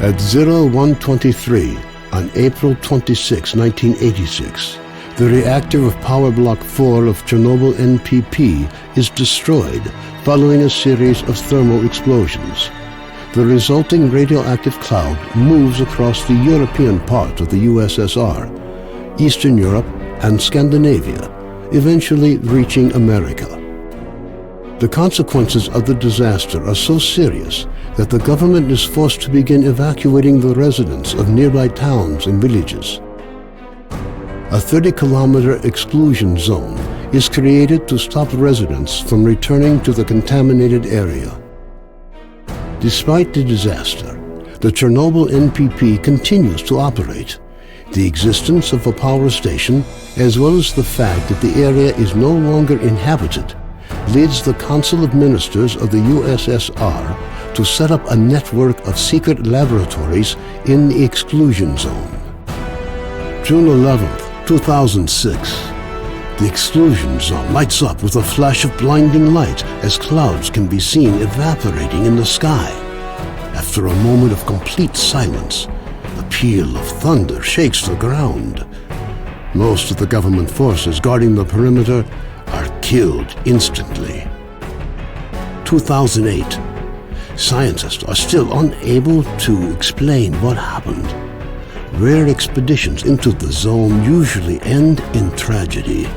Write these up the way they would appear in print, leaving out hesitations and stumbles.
At 0123 on April 26, 1986, the reactor of Power Block 4 of Chernobyl NPP is destroyed following a series of thermal explosions. The resulting radioactive cloud moves across the European part of the USSR, Eastern Europe, and Scandinavia, eventually reaching America. The consequences of the disaster are so serious that the government is forced to begin evacuating the residents of nearby towns and villages. A 30-kilometer exclusion zone is created to stop residents from returning to the contaminated area. Despite the disaster, the Chernobyl NPP continues to operate. The existence of a power station, as well as the fact that the area is no longer inhabited, leads the Council of Ministers of the USSR to set up a network of secret laboratories in the exclusion zone. June 11, 2006. The exclusion zone lights up with a flash of blinding light as clouds can be seen evaporating in the sky. After a moment of complete silence, a peal of thunder shakes the ground. Most of the government forces guarding the perimeter are killed instantly. 2008. Scientists are still unable to explain what happened. Rare expeditions into the zone usually end in tragedy,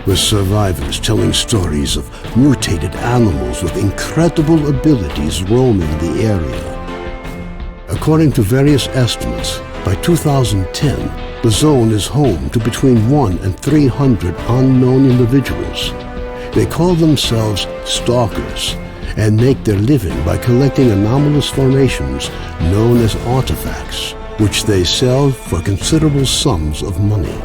with survivors telling stories of mutated animals with incredible abilities roaming the area. According to various estimates, by 2010, the zone is home to between 100 and 300 unknown individuals. They call themselves stalkers and make their living by collecting anomalous formations known as artifacts, which they sell for considerable sums of money.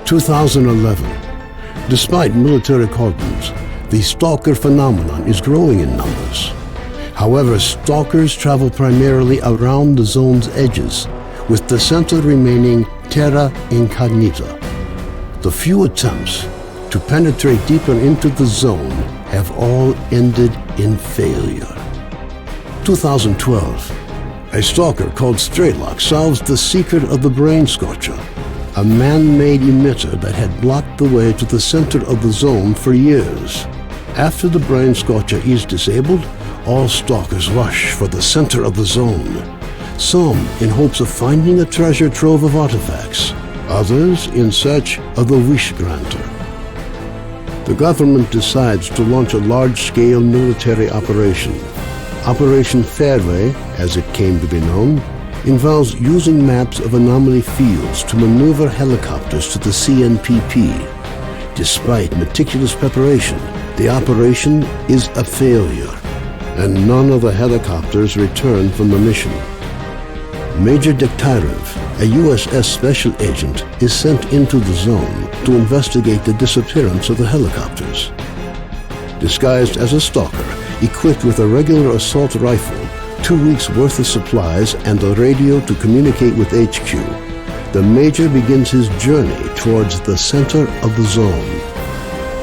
2011. Despite military cordons, the stalker phenomenon is growing in numbers. However, stalkers travel primarily around the zone's edges, with the center remaining terra incognita. The few attempts to penetrate deeper into the zone have all ended in failure. 2012. A stalker called S.T.A.L.K.E.R solves the secret of the brain scorcher, a man-made emitter that had blocked the way to the center of the zone for years. After the brain scorcher is disabled, all stalkers rush for the center of the zone, some in hopes of finding a treasure trove of artifacts, others in search of the wish granter. The government decides to launch a large-scale military operation. Operation Fairway, as it came to be known, involves using maps of anomaly fields to maneuver helicopters to the CNPP. Despite meticulous preparation, the operation is a failure, and none of the helicopters return from the mission. Major Dektyrev, a USS special agent, is sent into the zone to investigate the disappearance of the helicopters. Disguised as a stalker, equipped with a regular assault rifle, 2 weeks' worth of supplies, and a radio to communicate with HQ, the Major begins his journey towards the center of the zone.